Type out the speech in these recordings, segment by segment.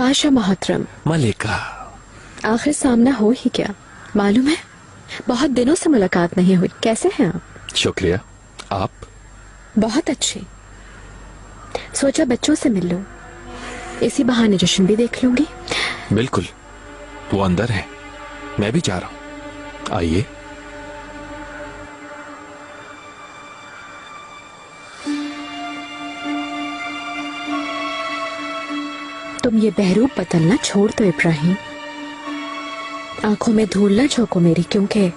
पाशा मोहतरम। मलिका, आखिर सामना हो ही क्या। मालूम है बहुत दिनों से मुलाकात नहीं हुई। कैसे हैं आप? शुक्रिया। आप? बहुत अच्छे। सोचा बच्चों से मिल लूं, इसी बहाने जश्न भी देख लूंगी। बिल्कुल, वो अंदर है, मैं भी जा रहा हूं। आइए। तुम ये बहरूप बदलना छोड़ दो इब्राहिम। आंखों में धूल न झोंको मेरी, क्योंकि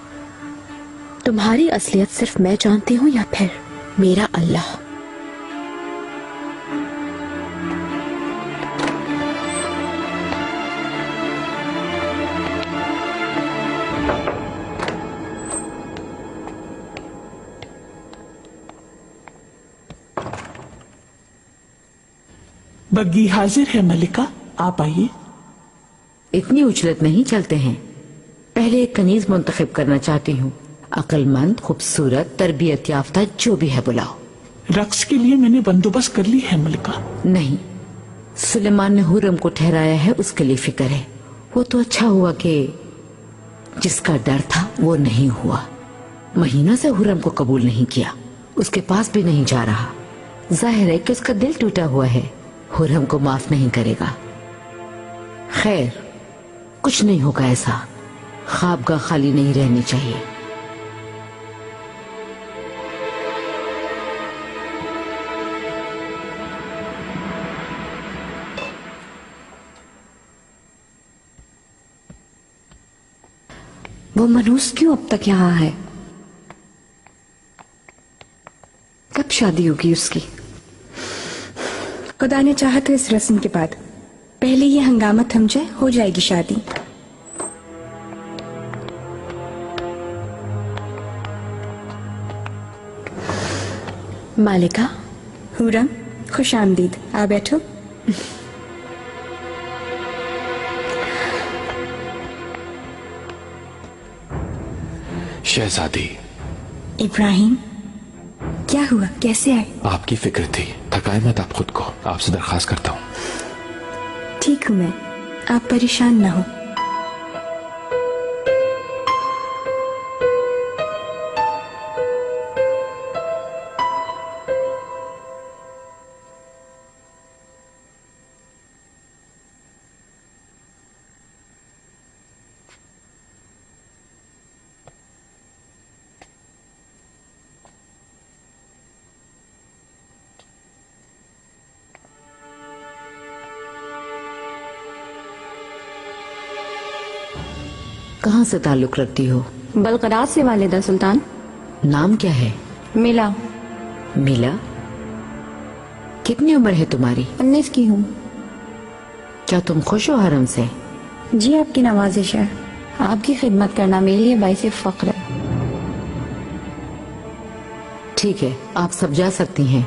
तुम्हारी असलियत सिर्फ मैं जानती हूं या फिर मेरा अल्लाह। बग्गी हाजिर है मलिका, आप आइए। इतनी उछलत नहीं चलते हैं। पहले एक कनीज मुंतखब करना चाहती हूँ, अक्लमंद, खूबसूरत, तरबियत याफ्ता, जो भी है बुलाओ। रक्स के लिए मैंने बंदोबस्त कर ली है मलिका। नहीं, सुलेमान ने हुरम को ठहराया है, उसके लिए फिक्र है। वो तो अच्छा हुआ कि जिसका डर था वो नहीं हुआ। महीनों से हुरम को कबूल नहीं किया, उसके पास भी नहीं जा रहा। जाहिर है कि उसका दिल टूटा हुआ है, हुरम को माफ नहीं करेगा। खैर, कुछ नहीं होगा ऐसा। ख्वाबगाह खाली नहीं रहनी चाहिए। वो मनूस क्यों अब तक यहाँ है? कब शादी होगी उसकी? खुदा ने चाहा तो इस रस्म के बाद पहले ये हंगामा थम जाए, हो जाएगी शादी। मालिका। हुरम, खुश आमदीद। आ बैठो। शहजादी। इब्राहिम, क्या हुआ, कैसे आए? आपकी फिक्र थी, थकाए मत आप खुद को। आपसे दरखास्त करता हूँ। ठीक हूँ मैं, आप परेशान ना हो। कहाँ से ताल्लुक रखती हो? बलकरात से वालिदा सुल्तान। नाम क्या है? मिला। मिला? कितनी उम्र है तुम्हारी? 19 की हूँ। क्या तुम खुश हो हरम से? जी, आपकी नवाजिश है। आपकी खिदमत करना मेरे लिए बाइसे फख्र है। ठीक है, आप सब जा सकती हैं।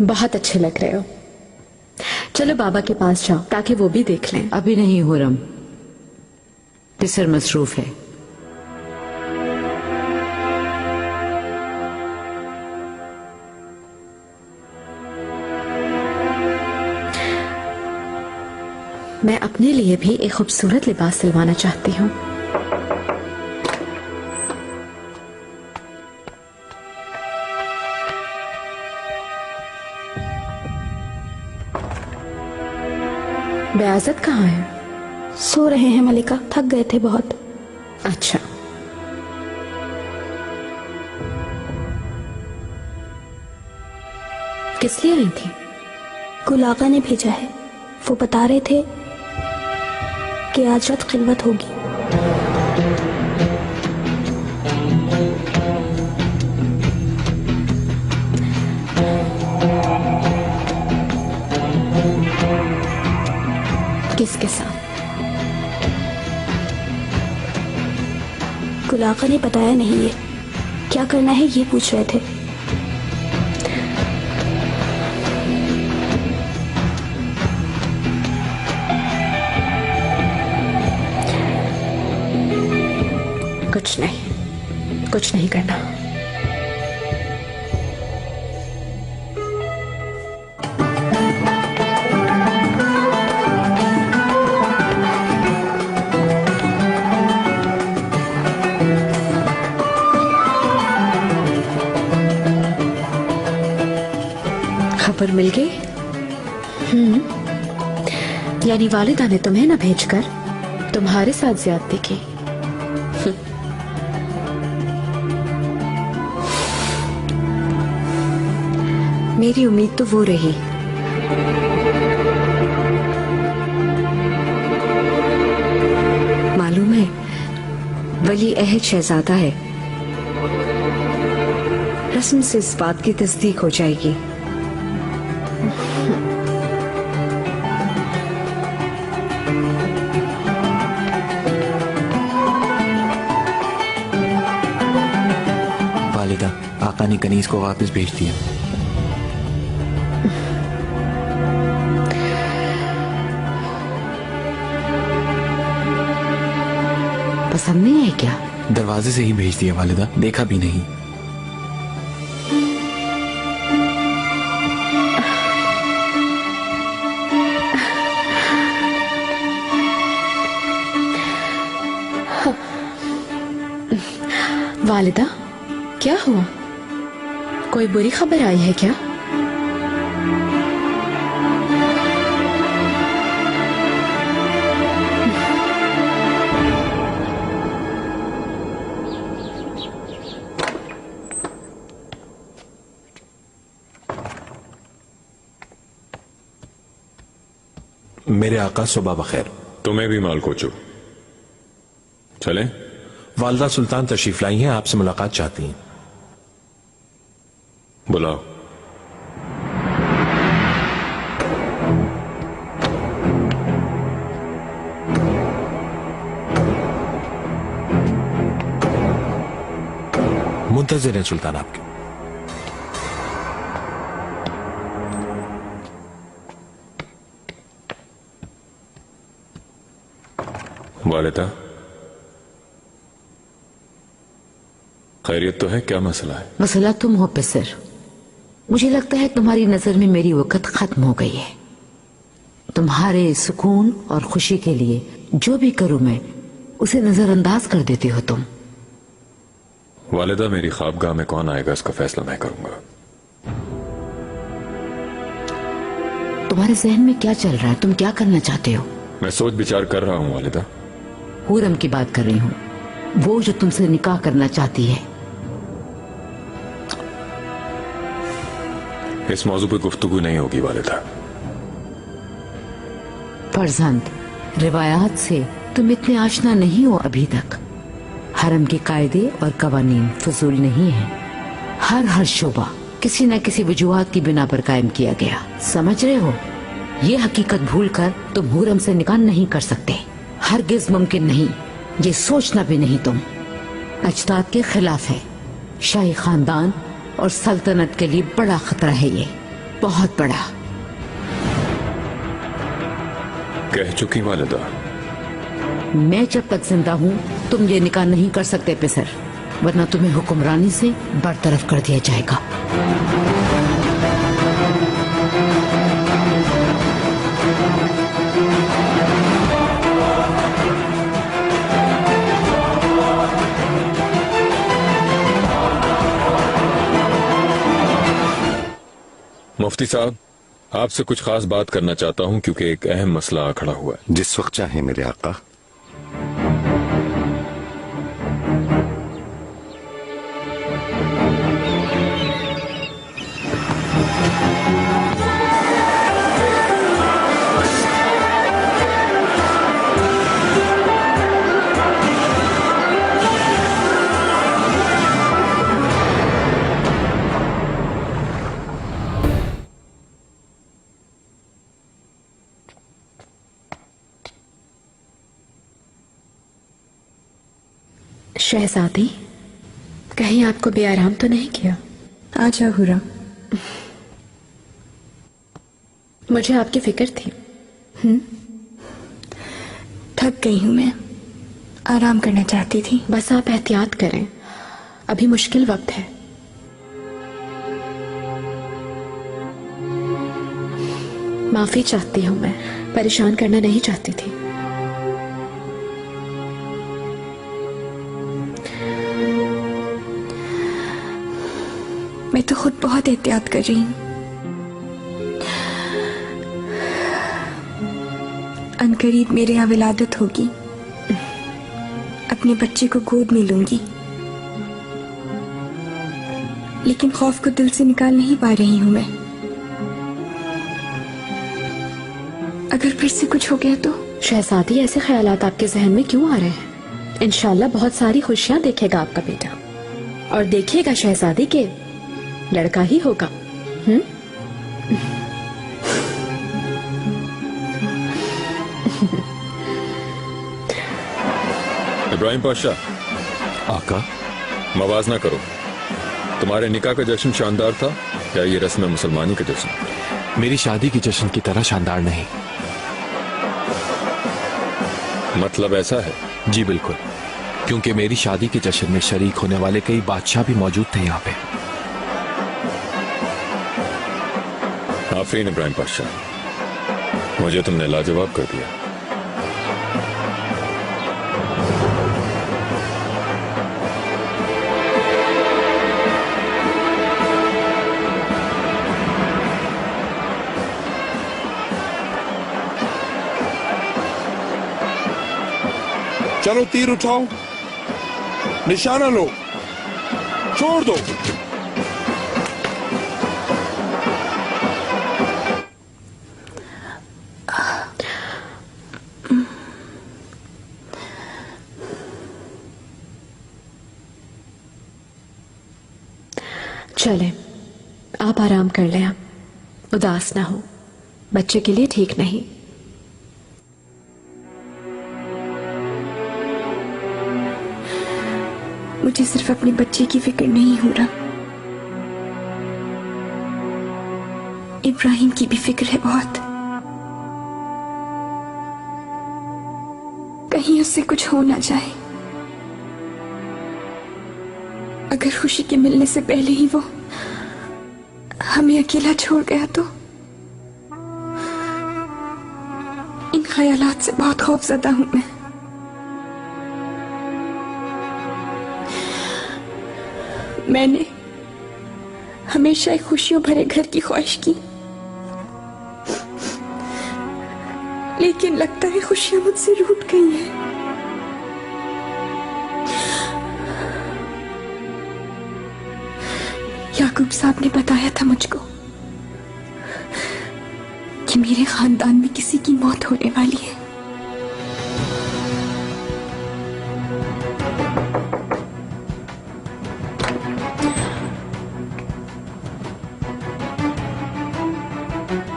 बहुत अच्छे लग रहे हो। चलो बाबा के पास जाओ ताकि वो भी देख लें। अभी नहीं हुरम, पिसर मसरूफ है। मैं अपने लिए भी एक खूबसूरत लिबास सिलवाना चाहती हूँ। बेआज़त कहाँ है? सो रहे हैं मलिका, थक गए थे बहुत। अच्छा, किस लिए आई थी? गुल आका ने भेजा है। वो बता रहे थे कि आज रात खिलवत होगी। किसके साथ? गुल आका ने बताया नहीं, ये क्या करना है ये पूछ रहे थे। कुछ नहीं करना। खबर मिल गई? यानी वालिदा ने तुम्हें न भेजकर तुम्हारे साथ ज्यादती की। मेरी उम्मीद तो वो रही। मालूम है, वली अहद शहजादा है। रस्म से इस बात की तस्दीक हो जाएगी। वालिदा, आका ने कनीज को वापस भेज दिया। पसंद नहीं है क्या? दरवाजे से ही भेज दिया वालिदा, देखा भी नहीं। वालिदा, क्या हुआ? कोई बुरी खबर आई है क्या? मेरे आका सुबह बखैर। तुम्हें भी माल कोचो। चलें? वालिदा सुल्तान तशरीफ लाई हैं, आपसे मुलाकात चाहती हैं। बुलाओ। मुंतजिर हैं सुल्तान आपके। वालिदा, खैरियत तो है? क्या मसला है? मसला तुम हो पिसर। मुझे लगता है तुम्हारी नजर में मेरी वक़्त खत्म हो गई है। तुम्हारे सुकून और खुशी के लिए जो भी करूं मैं, उसे नजरअंदाज कर देती हो तुम। वालिदा, मेरी ख्वाबगाह में कौन आएगा इसका फैसला मैं करूंगा। तुम्हारे जहन में क्या चल रहा है? तुम क्या करना चाहते हो? मैं सोच विचार कर रहा हूं वालिदा। हूरम की बात कर रही हूँ, वो जो तुमसे निकाह करना चाहती है। इस मौजू पर गुफ्तगू नहीं होगी वालिदा। फरजंद, रिवायात से तुम इतने आशना नहीं हो अभी तक। हरम के कायदे और कवानीन फजूल नहीं है। हर शोबा किसी न किसी वजूहात की बिना पर कायम किया गया। समझ रहे हो? ये हकीकत भूलकर तुम हूरम से निकाह नहीं कर सकते। हरगिज मुमकिन नहीं, ये सोचना भी नहीं तुम। अजदाद के खिलाफ है। शाही खानदान और सल्तनत के लिए बड़ा खतरा है, ये बहुत बड़ा। कह चुकी वालिदा। मैं जब तक जिंदा हूँ तुम ये निकाह नहीं कर सकते पिसर, वरना तुम्हें हुक्मरानी से बरतरफ कर दिया जाएगा। मुफ्ती साहब, आपसे कुछ खास बात करना चाहता हूं क्योंकि एक अहम मसला आ खड़ा हुआ है। जिस वक्त चाहे मेरे आका। शहजादी, कहीं आपको बेआराम तो नहीं किया? आ जाओ हुरम। मुझे आपकी फिक्र थी। थक गई हूं मैं, आराम करना चाहती थी। बस आप एहतियात करें, अभी मुश्किल वक्त है। माफी चाहती हूं, मैं परेशान करना नहीं चाहती थी। मैं तो खुद बहुत एहतियात कर रही हूं। अनकरीब मेरे यहाँ विलादत होगी, अपने बच्चे को गोद में लूंगी, लेकिन खौफ को दिल से निकाल नहीं पा रही हूं मैं। अगर फिर से कुछ हो गया तो? शहजादी, ऐसे ख्यालात आपके जहन में क्यों आ रहे हैं? इंशाल्लाह बहुत सारी खुशियां देखेगा आपका बेटा, और देखिएगा शहजादी के लड़का ही होगा। इब्राहिम पाशा, आका, मवाज ना करो। तुम्हारे निकाह का जश्न शानदार था या ये रस्म मुसलमानी का जश्न? मेरी शादी की जश्न की तरह शानदार नहीं। मतलब ऐसा है? जी बिल्कुल, क्योंकि मेरी शादी के जश्न में शरीक होने वाले कई बादशाह भी मौजूद थे यहाँ पे। आफरीन इब्राहिम पाशा, मुझे तुमने लाजवाब कर दिया। चलो तीर उठाओ, निशाना लो, छोड़ दो। चले, आप आराम कर लें, आप उदास ना हो, बच्चे के लिए ठीक नहीं। मुझे सिर्फ अपने बच्चे की फिक्र नहीं हो रहा, इब्राहिम की भी फिक्र है बहुत। कहीं उससे कुछ हो ना जाए। अगर खुशी के मिलने से पहले ही वो हमें अकेला छोड़ गया तो? इन ख्यालात से बहुत खौफजदा हूं मैं। मैंने हमेशा एक खुशियों भरे घर की ख्वाहिश की, लेकिन लगता है खुशियां मुझसे रूठ गई हैं। याकूब साहब ने बताया था मुझको कि मेरे खानदान में किसी की मौत होने वाली है।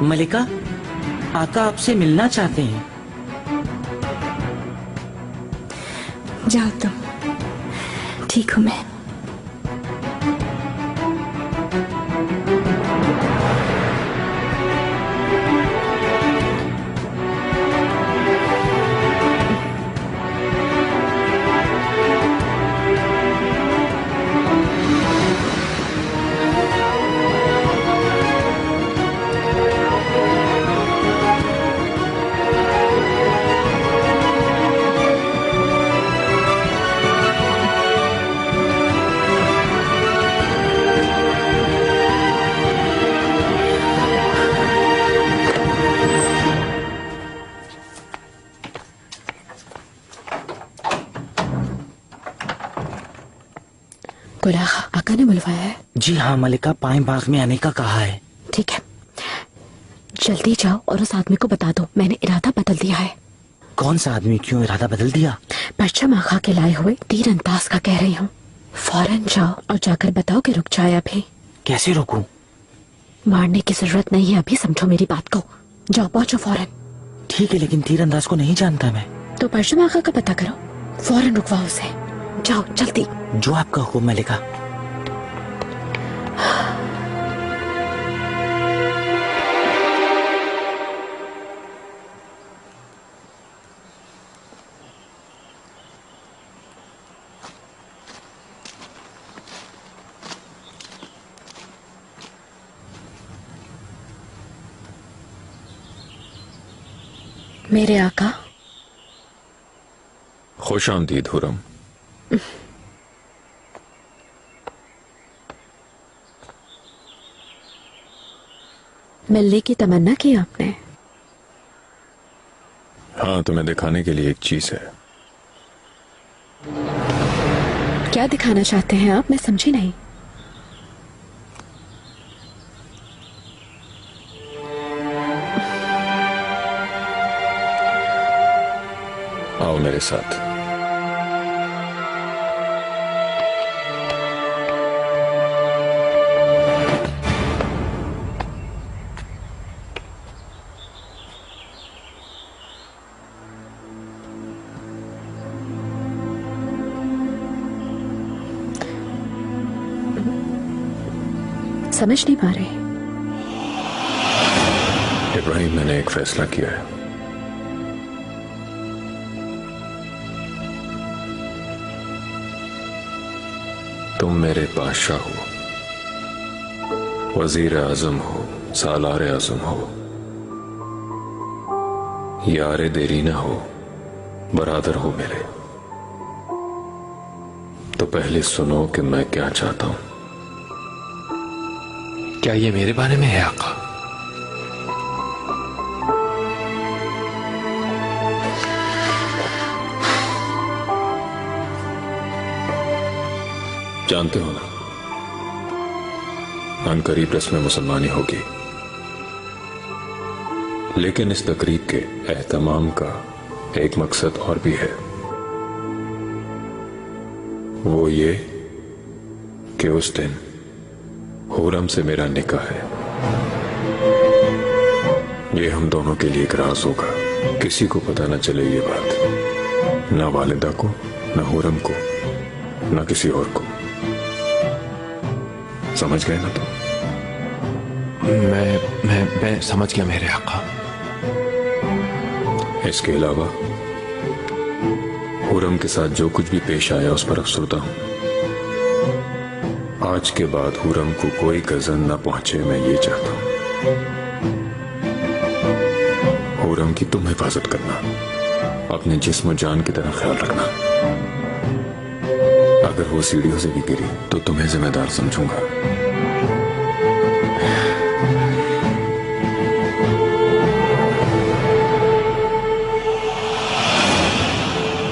मलिका, आका आपसे मिलना चाहते हैं। जाओ तुम, ठीक हूं मैं। गुलाहा आका ने बुलवाया है? जी हाँ मलिका, पाए बाग में आने का कहा है। ठीक है, जल्दी जाओ और उस आदमी को बता दो मैंने इरादा बदल दिया है। कौन सा आदमी? क्यों इरादा बदल दिया? परचम आखा के लाए हुए तीर अंदाज का कह रही हूँ। फौरन जाओ और जाकर बताओ कि रुक जाए अभी। कैसे रुकूं? मारने की जरूरत नहीं है अभी, समझो मेरी बात को। जाओ, पहुंचो फौरन। ठीक है, लेकिन तीर अंदाज को नहीं जानता मैं। तो परचम आखा का पता करो, फौरन रुकवाओ उसे। जाओ जल्दी। जो आपका हुक्म मलिका। मेरे आका। खुश आमदीद हुरम। मिलने की तमन्ना की आपने? हाँ, तुम्हें दिखाने के लिए एक चीज है। क्या दिखाना चाहते हैं आप? मैं समझी नहीं। आओ मेरे साथ। समझ नहीं पा रहे। इब्राहिम, मैंने एक फैसला किया है। तुम मेरे बादशाह हो, वजीर आजम हो, सालार आजम हो, यारे देरीना हो, बरादर हो मेरे। तो पहले सुनो कि मैं क्या चाहता हूं। क्या ये मेरे बारे में है आका? जानते हो ना, अनकरीब रस्म मुसलमानी होगी, लेकिन इस तकरीब के एहतमाम का एक मकसद और भी है। वो ये कि उस दिन हुरम से मेरा निकाह है। ये हम दोनों के लिए एक राज होगा, किसी को पता न चले ये बात, ना वालिदा को, ना हुरम को, ना किसी और को। समझ गए ना तुम? मैं समझ गया मेरे आका। इसके अलावा हुरम के साथ जो कुछ भी पेश आया उस पर अफसरदा हूं। आज के बाद हुरम को कोई गजन न पहुंचे, मैं ये चाहता हूं। हुरम की तुम हिफाजत करना, अपने जिस्म जान की तरह ख्याल रखना। अगर वो सीढ़ियों से भी गिरी तो तुम्हें जिम्मेदार समझूंगा।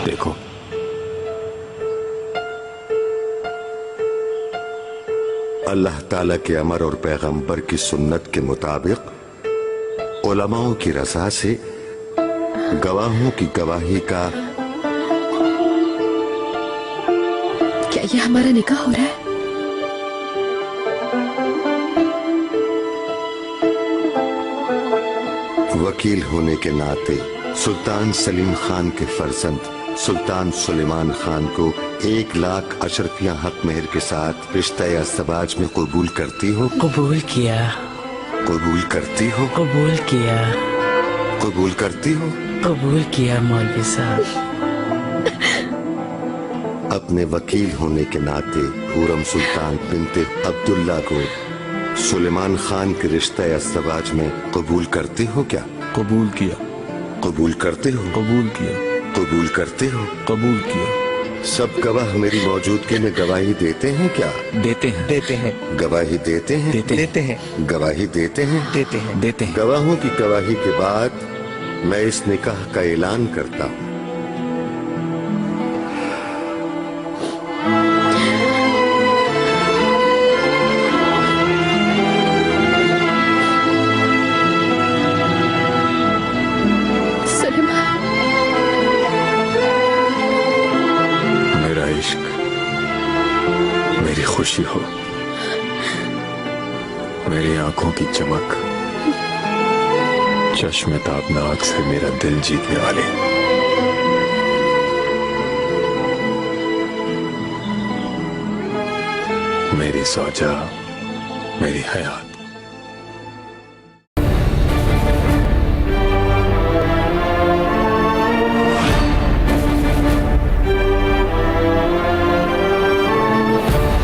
देखो, अल्लाह ताला के अमर और पैगंबर की सुन्नत के मुताबिक उलमाओं की रजा से गवाहों की गवाही का। क्या ये हमारा निकाह हो रहा है? वकील होने के नाते सुल्तान सलीम खान के फर्जंद सुल्तान सुलेमान खान को 1 लाख अशरफिया हक मेहर के साथ रिश्ता अज़दवाज में कबूल करती हो? कबूल किया। कबूल करती हो? कबूल किया। कबूल करती हो? कबूल किया मौलवी साहब। अपने वकील होने के नाते हुरम सुल्तान बिनते अब्दुल्ला को सुलेमान खान के रिश्ता अज़दवाज में कबूल करती हो क्या? कबूल किया। कबूल करते हो? कबूल किया। कबूल करते हो? कबूल किया। सब गवाह मेरी मौजूदगी में गवाही देते हैं क्या? देते हैं। देते हैं। गवाही देते हैं? देते हैं। गवाही देते हैं? देते हैं। देते हैं। गवाहों की गवाही के बाद मैं इस निकाह का ऐलान करता हूँ। मेरी खुशी हो, मेरी आंखों की चमक, चश्मे ताबनाक से मेरा दिल जीतने वाले। मेरी सौजा, मेरी हयात।